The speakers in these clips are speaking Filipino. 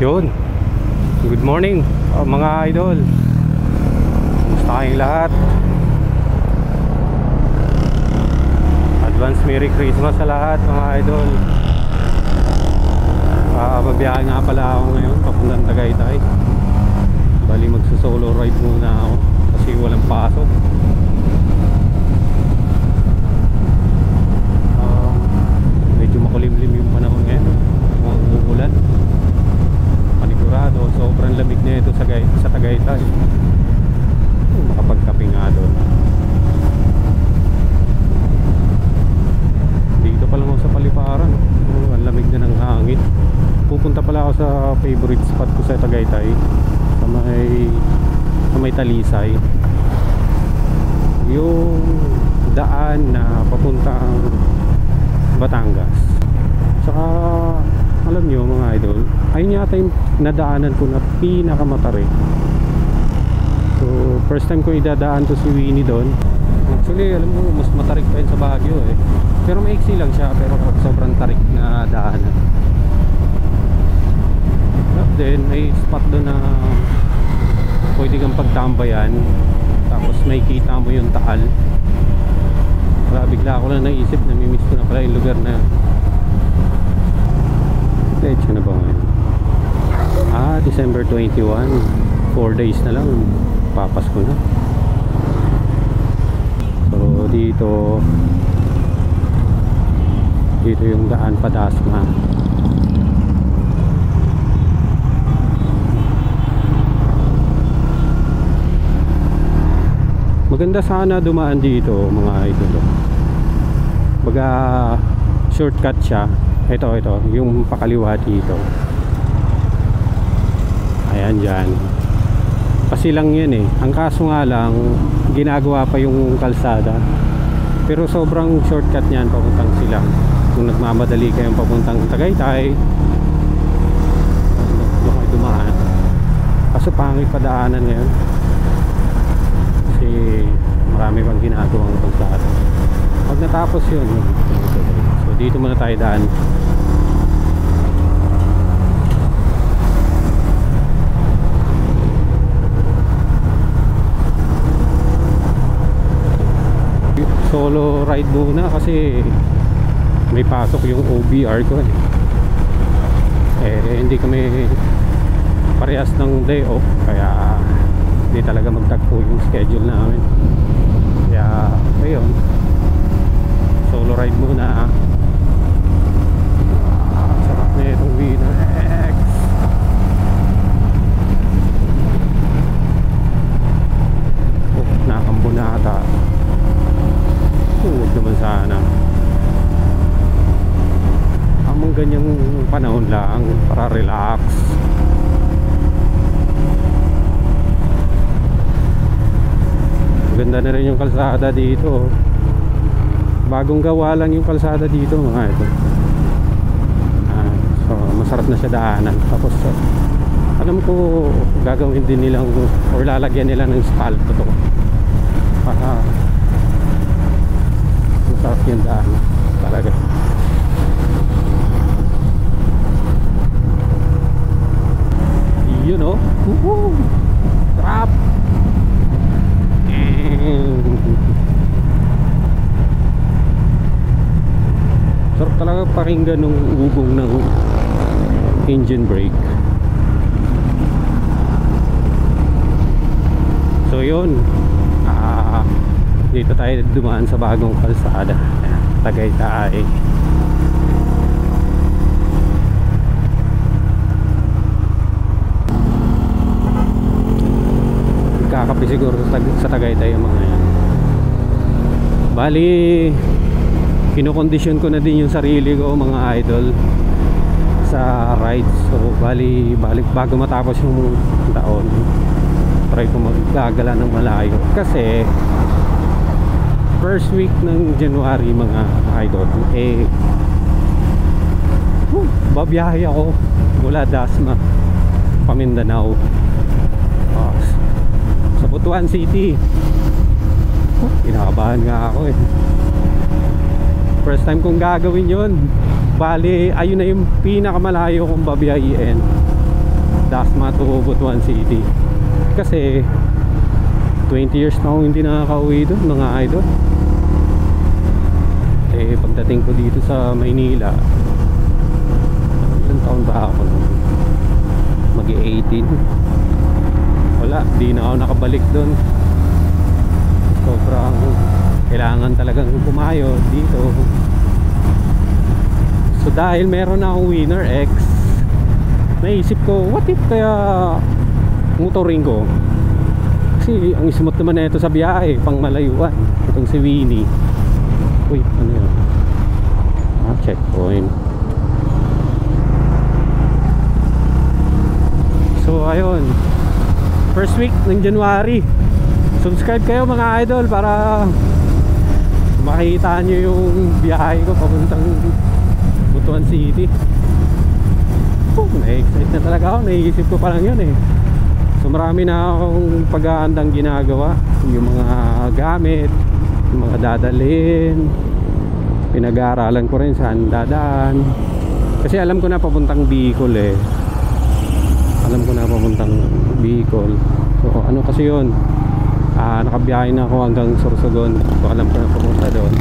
Yun. Good morning mga idol. Kumusta kayong lahat? Advance Merry Christmas sa lahat mga idol. Magbiyahe nga pala ako ngayon papuntang Tagaytay. Bali magso-solo ride muna ako kasi walang pasok. Medyo makulimlim yung panahon ngayon. Umuulan. Panigurado, sobrang lamig na ito sa Tagaytay. Makapagkape nga doon. Dito pa lang ako sa Paliparan. Ang lamig na ng hangin. Pupunta pala ako sa favorite spot ko sa Tagaytay, sa may Talisay, yung daan na papuntang Batangas. Tsaka alam nyo mga idol, ayun yata yung nadaanan ko na pinakamatarik. So first time ko idadaan to si Winnie doon. Actually alam mo mas matarik pa yun sa Baguio eh, pero maiksi lang siya, pero sobrang tarik na daanan. Then may spot doon na pwede kang pagtambayan, tapos may kita mo yung Taal. Wala, bigla ako lang naisip, namimiss ko na pala yung lugar na leche na ba ngayon? December 21, 4 days na lang papasko na. So dito yung daan Padasma. Maganda sana dumaan dito mga idol. Baga shortcut siya. Ito yung pakaliwa dito. Ayan dyan. Kasi lang yan eh. Ang kaso nga lang, ginagawa pa yung kalsada. Pero sobrang shortcut niyan papuntang Silang. Kung nagmamadali kayong papuntang Tagaytay, doon kayo dumaan. Kaso pangit padaanan ngayon. Kasi marami pang ginagawang kalsada. Pag natapos yun, so dito muna tayo daan. Solo ride muna kasi may pasok yung OBR ko hindi kami parehas ng day off, kaya hindi talaga magtagpo yung schedule namin. Kaya ayun, solo ride muna. Sarap na itong Winner X. Nakambo na ata. Huwag naman sana. Amang ganyang panahon lang para relax. Maganda na rin yung kalsada dito. Bagong gawa lang yung kalsada dito mga ito. So masarap na siya daanan. Tapos alam ko gagawin din nilang or lalagyan nila ng asphalt to para masarap yung daan talaga. Yun o. Trap. Sarap talaga pakinggan ng ugong ng engine brake. So yun, dito tayo dumaan sa bagong kalsada, Tagaytay. Kakapi siguro sa Tagaytay yung mga yan. Bali kinokondisyon ko na din yung sarili ko mga idol sa rides. So bali bago matapos yung taon, try ko maggagala ng malayo kasi first week ng January mga idol babiyahe ako mula Dasma pa Mindanao sa Butuan City. Kinakabahan nga ako eh. First time kong gagawin yun. Bali ayun na yung pinakamalayo kong babiyahin. Dasma to Butuan City. Kasi 20 years na akong hindi nakaka-uwi doon mga idol. Eh pagdating ko dito sa Maynila, ilang taon ba ako nun? Mag-18. Wala, di na ako nakabalik doon. Sobrang kailangan talagang pumayo dito. So dahil meron na akong Winner X, naisip ko, what if kaya motoring ko? Kasi ang smooth naman na ito sa biyahe, pang malayuan. Itong si Winnie. Uy, ano yun? Checkpoint. So ayun, first week ng January. Subscribe kayo mga idol para makita nyo yung biyahe ko papuntang Butuan City. Na-excite na talaga ako, naiisip ko pa lang yun eh. So marami na akong pag-aandang ginagawa. Yung mga gamit, yung mga dadalhin, pinag-aaralan ko rin saan dadaan. Kasi alam ko na papuntang Bicol eh. Alam ko na papuntang Bicol. So ano kasi yun, nakabiyahe na ako hanggang Sorsogon. So alam ko na papunta doon.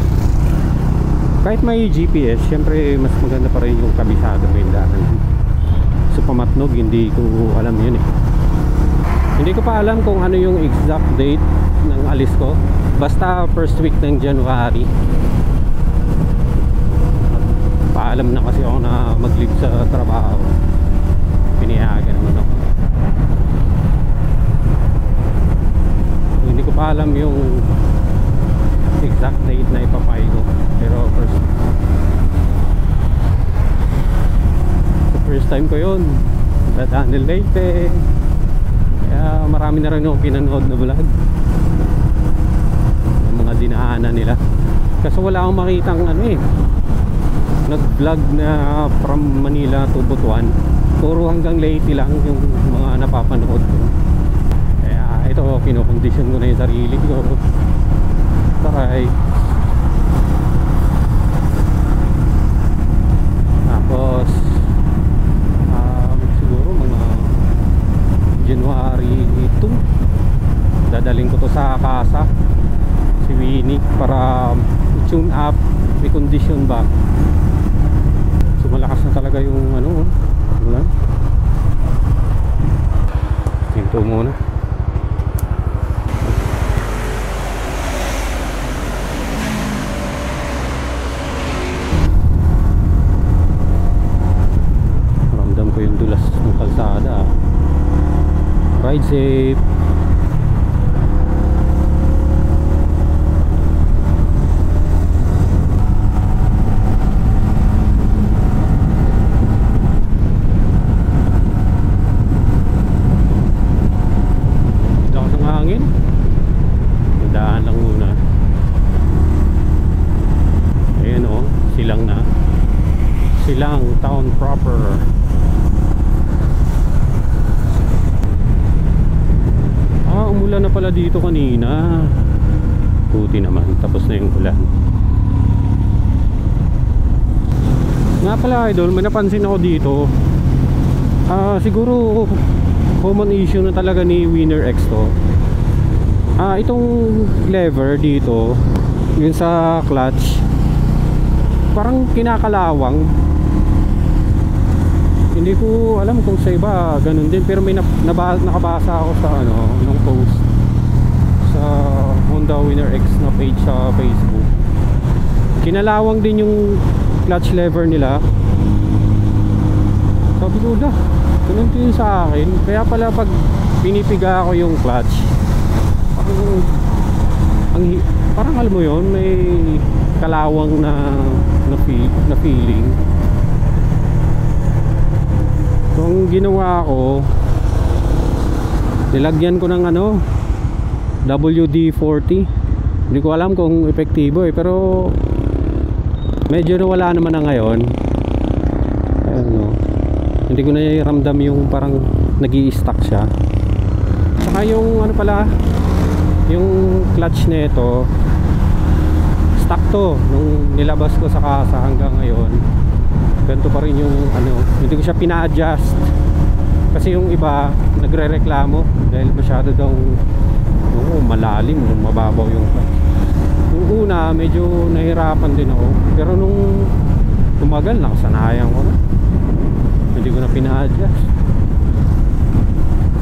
Kahit may GPS, syempre mas maganda pa rin yung kabisado mo yung daan. So pamatnog, hindi ko alam yun eh. Hindi ko pa alam kung ano yung exact date ng alis ko. Basta first week ng January. Paalam na kasi ako na mag-leave sa trabaho. Pinihagan naman ako. So, hindi ko pa alam yung exact date na ipapay ko. Pero first time ko yun, dadaan ng Leyte. Kaya marami na rin akong pinanood na vlog, yung mga dinaanan nila. Kasi wala akong makitang ano eh, nag vlog na from Manila to Butuan. Puro hanggang Leyte lang yung mga napapanood ko. Kaya ito, kinokondisyon ko na yung sarili ko. Taray. Tapos January 2 dadaling ko to sa Casa si Winnie para tune up, may condition ba. So malakas na talaga yung ano, ulan. Hinto muna. Ramdam ko yung dulas ng kalsada. Ride safe. Lakas ng hangin. Daan lang muna. Ayan o, silang na. Silang town proper. Umulan na pala dito kanina. Buti naman, tapos na yung ulan. Nga pala idol, may napansin ako dito. Siguro common issue na talaga ni Winner X to. Itong lever dito, yun sa clutch, parang kinakalawang. Hindi ko alam kung sa iba ganun din, pero may nakabasa ako sa ano, nung post sa Honda Winner X na page sa Facebook. Kinalawang din yung clutch lever nila. Sabi ko, ganun din sa akin. Kaya pala pag pinipiga ako yung clutch, parang alam mo yun, may kalawang na feeling. So ang ginawa ko, nilagyan ko ng ano, WD-40. Hindi ko alam kung epektibo eh, pero medyo nawala naman na ngayon. Ano, hindi ko na ramdam yung parang nag-i-stuck siya. Saka yung ano pala, yung clutch nito, stuck to nung nilabas ko sa Casa. Hanggang ngayon ganito pa rin yung ano, hindi ko siya pina-adjust. Kasi yung iba nagrereklamo dahil masyado daw malalim, mababaw yung clutch. Yung una medyo nahirapan din ako, pero nung tumagal nakasanayan ko na, hindi ko na pina-adjust.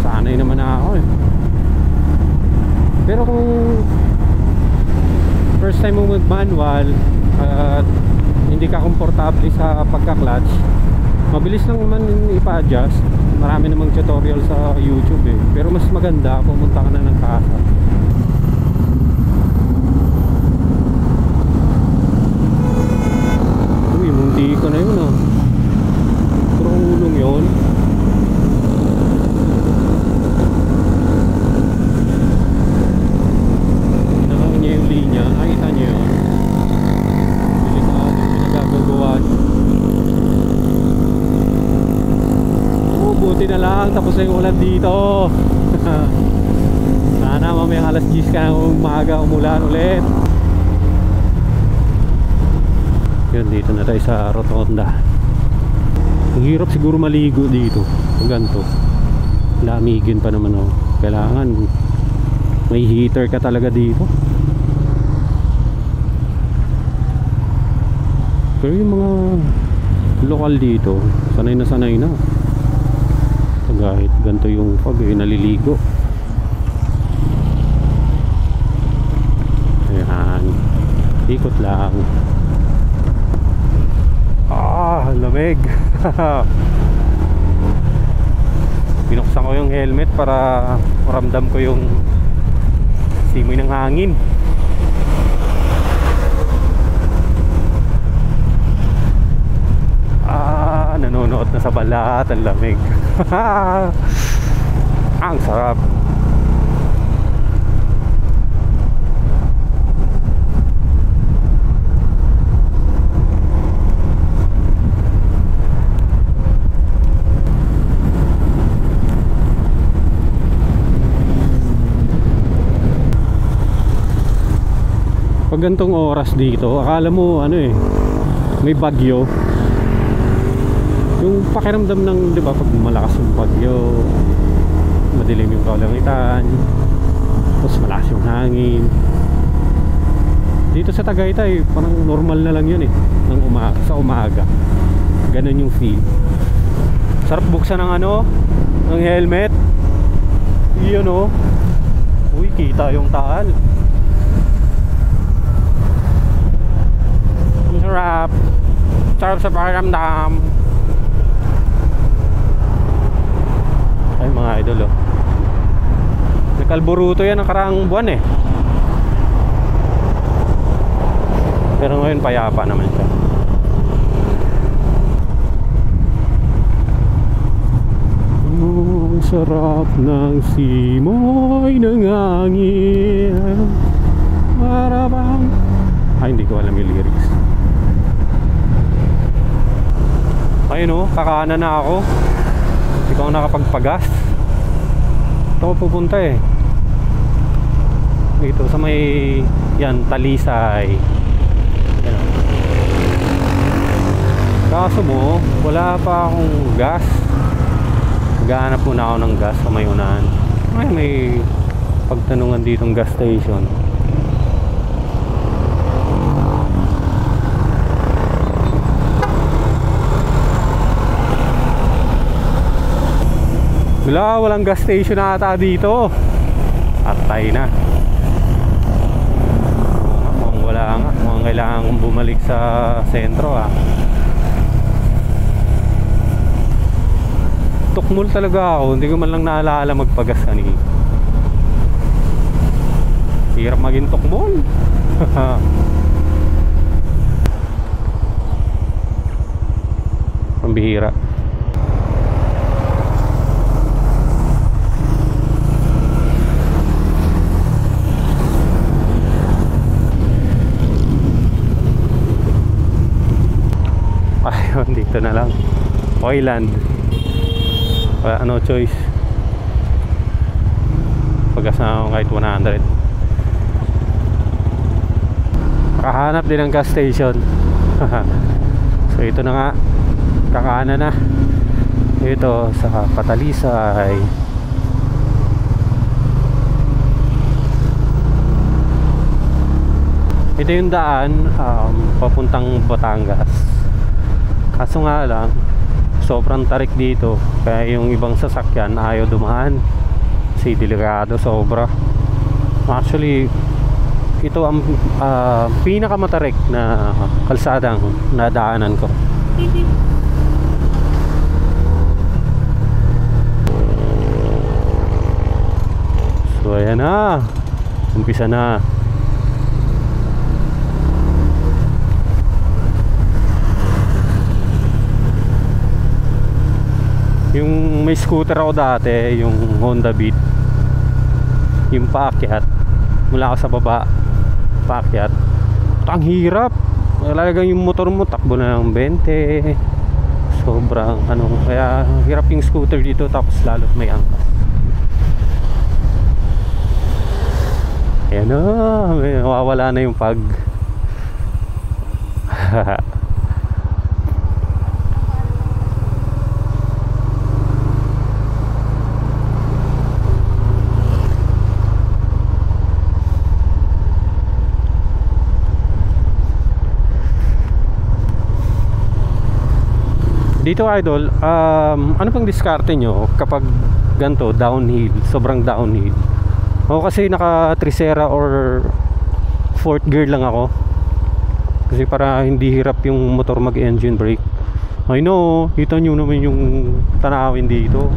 Sanay naman na ako eh. Pero kung first time mo mag-manual at hindi ka komportable sa pagka-clutch, mabilis lang naman ipa-adjust. Marami namang tutorial sa YouTube eh. Pero mas maganda pumunta ka na ng kasa. Uy, munti ko na yun ah. Pero kung ulong yun, nakakita niya yung linya. Nakita niya yun. Delikado yung pinagagagawa niya. Buti na lang tapos na yung ulan dito. Sana mamaya alas 10 ka ng umaga umulan ulit. Yun, dito na tayo sa rotonda. Ang hirap siguro maligo dito kung ganito. Lamigin pa naman oh. Kailangan may heater ka talaga dito. Pero yung mga lokal dito sanay na kahit ganito yung fog eh, naliligo. Ayan, ikot lang. Lamig. Binuksan ko yung helmet para maramdam ko yung simoy ng hangin. Nanonood na sa balat, ang lamig. Ang sarap. Pag gantong oras dito, akala mo ano eh, may bagyo. Yung pakiramdam ng, di ba, pag malakas yung bagyo, madilim yung kalangitan, tapos malakas yung hangin. Dito sa Tagaytay parang normal na lang yun eh, sa umaga. Ganun yung feel. Sarap buksan ng ano, ng helmet. Iyon oh. Uy, kita yung taal. Sarap. Sarap sa pakiramdam. Ay mga idol oh. Nagkalburuto yan ang karaang buwan eh. Pero ngayon payapa naman siya. Ang sarap ng simoy ng hangin. Para bang... Ay, hindi ko alam yung lyrics. Ayun oh, kakaanan na ako. Hindi ko nakapagpagas. Ito ako pupunta eh. Dito sa may yan, Talisay. Yan. Kaso mo, wala pa akong gas. Maghahanap muna ako ng gas sa may unahan. Ay, may pagtanungan ditong gas station. Walang gas station na ata dito. Atay na. Mukhang wala nga. Mukhang kailangan kong bumalik sa sentro ah. Tukmol talaga ako. Hindi ko man lang naalala magpagas kanina. Hirap maging tukmol. Pambihira. Ayun, dito na lang. Oiland. Wala, no choice. Pagas na ako kahit 100. Makahanap din ng gas station. So ito na nga, kakaanan na. Ito sa Patalisay. Ito yung daan papuntang Batangas. Kaso nga lang, sobrang tarik dito, kaya yung ibang sasakyan ayaw dumaan kasi delikado sobra. Actually, ito ang pinakamatarik na kalsadang nadaanan ko. So ayan na, umpisa na. Yung may scooter ako dati, yung Honda Beat, yung paakyat mula ako sa baba, paakyat, ang hirap. Talagang yung motor mo takbo na ng 20, sobrang kaya hirap yung scooter dito, tapos lalo may angkas. Ayan na, mawawala na yung pag dito idol. Ano pang diskarte nyo kapag ganito, downhill, sobrang downhill? Ako kasi naka Trisera or 4th gear lang ako, kasi para hindi hirap yung motor mag engine brake. I know, kita nyo naman yung tanawin dito.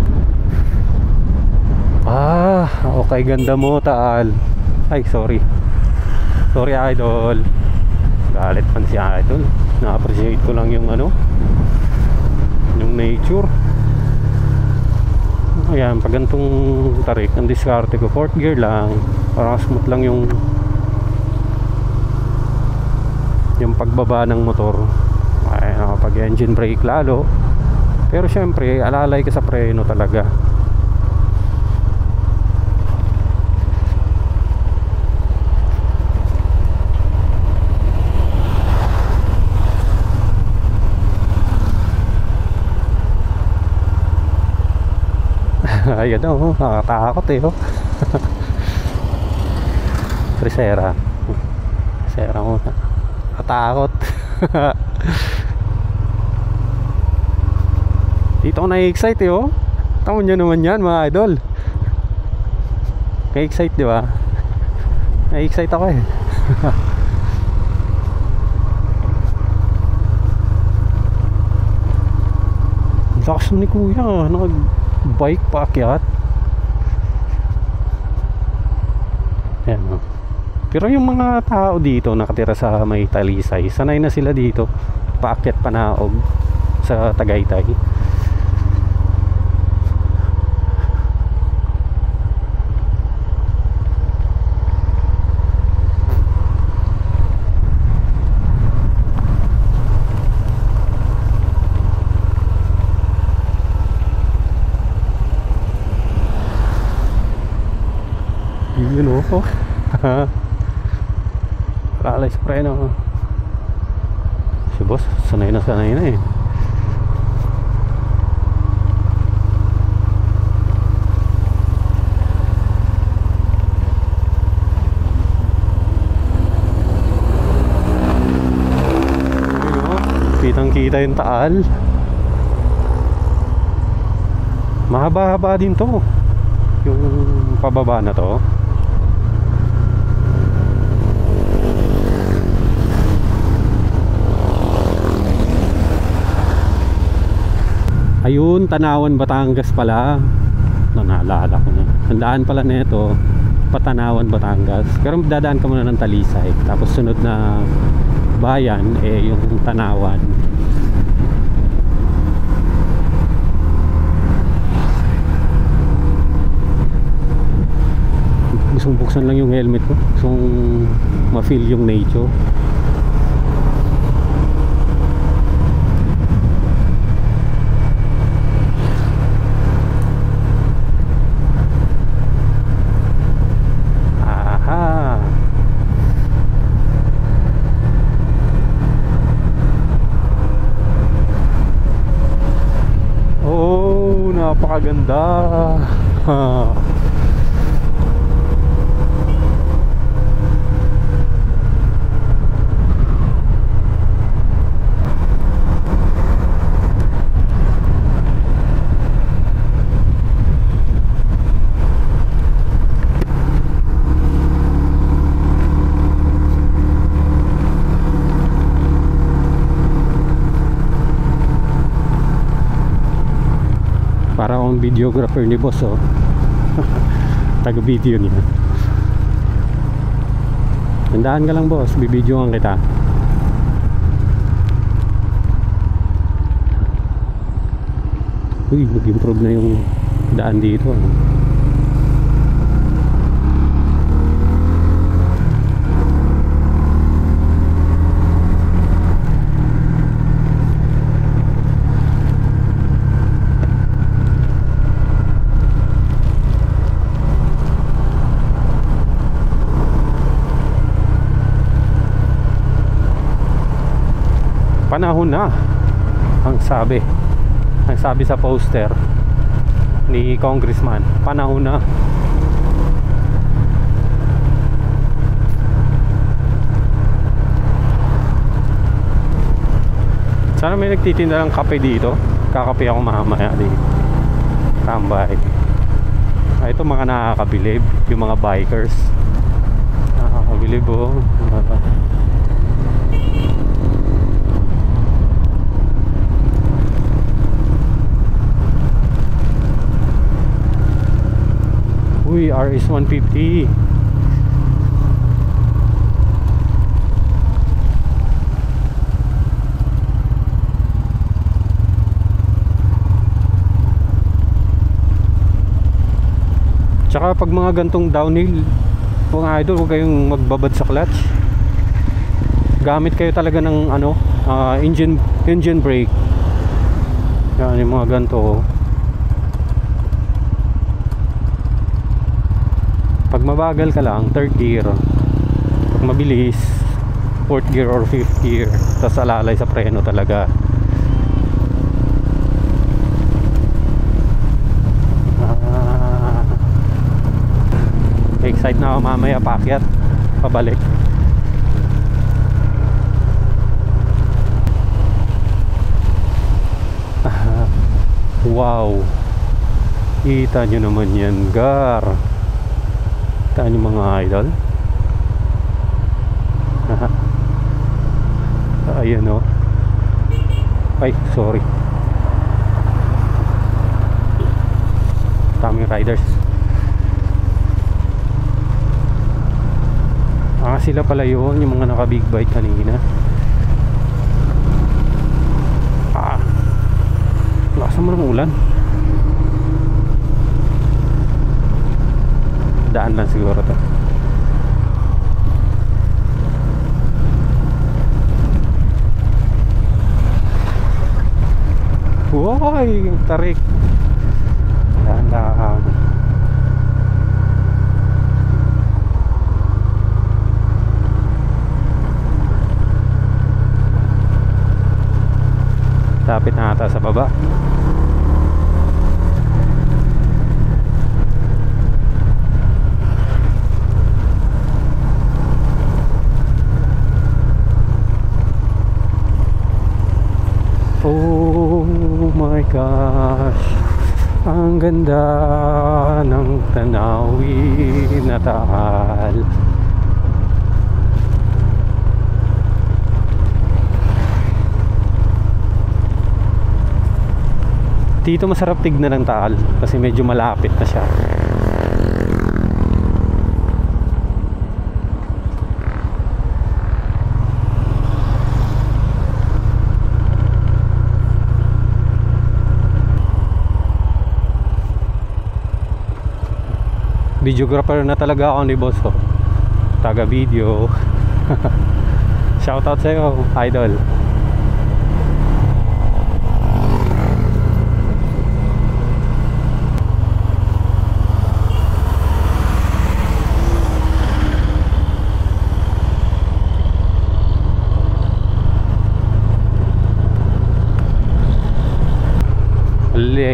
Okay, ganda mo Taal. Ay sorry idol, galit man si idol. Na-appreciate ko lang yung yung nature. Ayan, pag gantong tarik, ang diskarte ko 4th gear lang, para smooth lang yung pagbaba ng motor. Ay, pag engine brake lalo, pero syempre alalay ka sa preno talaga. Ayan o, nakatakot Trisera muna, nakatakot. Dito ako na-excite tawon nyo naman yan mga idol. Na-excite diba? Na-excite ako lakas ni kuya, bike paakyat. Ayan. Pero yung mga tao dito nakatira sa may Talisay, sanay na sila dito paakyat Panaog sa Tagaytay. Yun lalay sa preno. Si boss sanay na kitang kita yung Taal. Mahaba-haba din to, yung pababa na to. Ayun, Tanawan, Batangas pala. Naalala ko na. Ang daan pala nito, Patanawan, Batangas. Pero dadaan ka muna ng Talisay, tapos sunod na bayan yung Tanawan. Gustong buksan lang yung helmet ko, gustong ma-feel yung nature. napakaganda. Para akong videographer ni boss, oh. Taga video niya. Tandaan ka lang, boss, bibidyoan kita. Uy, nag-improve na yung daan dito, oh. Panahon na ang sabi sa poster ni Congressman, panahon na. Sana may nagtitinda ng kape dito. Kakape ako mamaya dito. Tambay. Ito mga nakakabilib, yung mga bikers. Nakakabilib, oh. Uy, RS 150. Tsaka pag mga gantong downhill, mga idol, huwag kayong magbabad sa clutch. Gamit kayo talaga ng ano, engine brake. Yan yung mga ganto. Pag mabagal ka lang, third gear. Pag mabilis, fourth gear or fifth gear. Tapos alalay sa preno talaga. Excite na ako mamaya paakyat, pabalik. Wow, kita nyo naman yan, gar. Kita nyo mga idol. Ayan, o. Ay, sorry. Taming riders. Sila pala yun, yung mga naka big bike kanina. Lakas naman ng ulan. Daan lang siguro to. Uy, tarik. Daan. Lapit na ata sa baba. Oh my gosh, ang ganda ng tanawin na Taal. Dito masarap tignan ng Taal kasi medyo malapit na siya. Videographer na talaga ako ni boss ko. Taga video. Shoutout sa'yo, idol.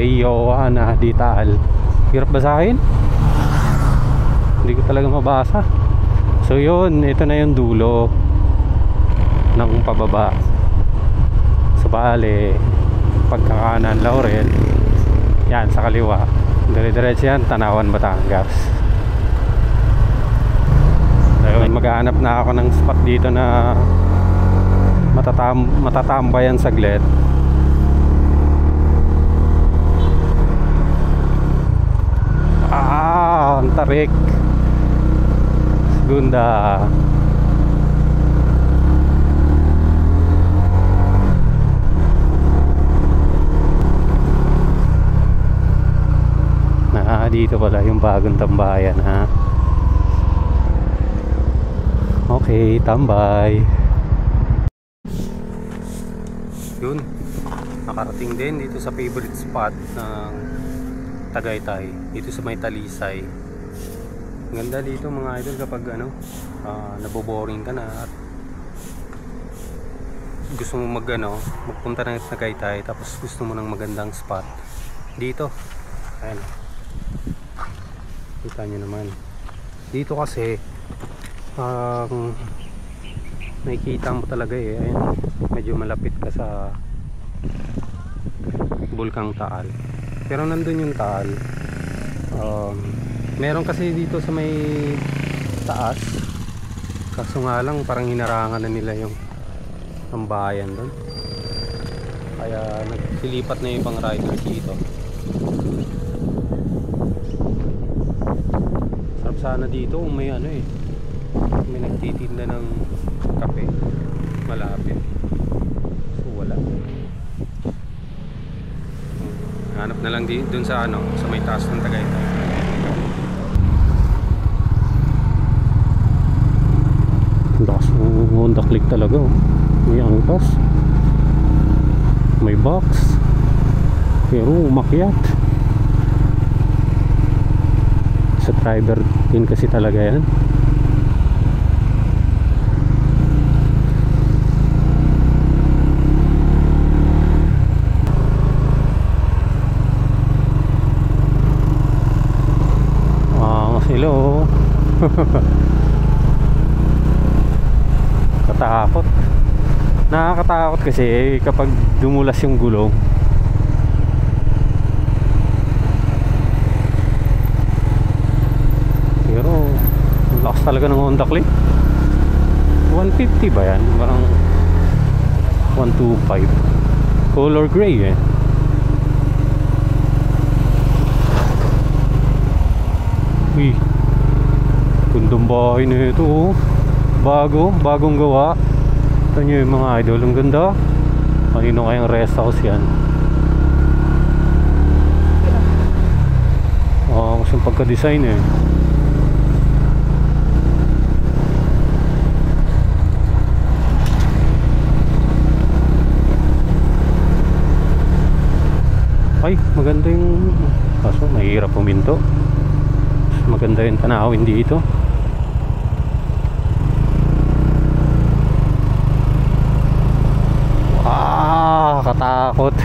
Yohana di Taal. Hirap basahin, hindi ko talaga mabasa. So yun, ito na yung dulo ng pababa. So bale, pagkakanan Laurel, yan sa kaliwa, dire-diretso yan, Tanawan, Batangas. So maghahanap na ako ng spot dito na matatambayan saglit. Ang tarik Segunda. Dito pala yung bagong tambayan, ha. Okay, tambay. Yun, nakarating din dito sa favorite spot ng Tagaytay, dito sa may Talisay. Ganda dito mga idol kapag naboboring ka na at gusto mo magpunta ng Tagaytay, tapos gusto mo ng magandang spot dito. Ayan, kita nyo naman dito kasi nakikita mo talaga ayan, medyo malapit ka sa Bulkang Taal, pero nandun yung Taal. Meron kasi dito sa may taas, kaso nga lang parang hinarangan na nila yung tambayan doon, kaya nagsilipat na yung ibang riders dito. Sarap sana dito kung may may nagtitinda ng kape malapit, so wala. Hanap na lang dun sa sa may taas ng Tagaytay. Lakas ng Honda Click talaga, may angkas, may box, pero umakyat. Sa driver din kasi talaga yan. Hello. Katakot. Nakakatakot kasi kapag dumulas yung gulong. Pero lakas talaga ng Honda Click. 150 ba yan? Parang 125. Color gray eh. Uy, gandang bahay na ito, bagong gawa. Ito nyo yung mga idol, ang ganda. Kanino kayang rest house yan? Kasi yung pagka-design eh. Ay, maganda yung, kaso mahirap puminto. Maganda yung tanawin dito. Katakot.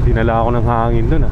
Dinala ako ng hangin dun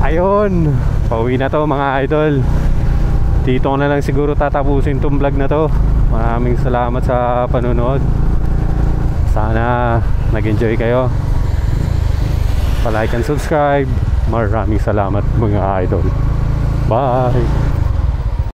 Ayun, pauwi na to mga idol. Dito ko na lang siguro tatapusin tong vlog na to. Maraming salamat sa panonood. Sana nag-enjoy kayo. Pa-like and subscribe. Maraming salamat mga idol. Bye.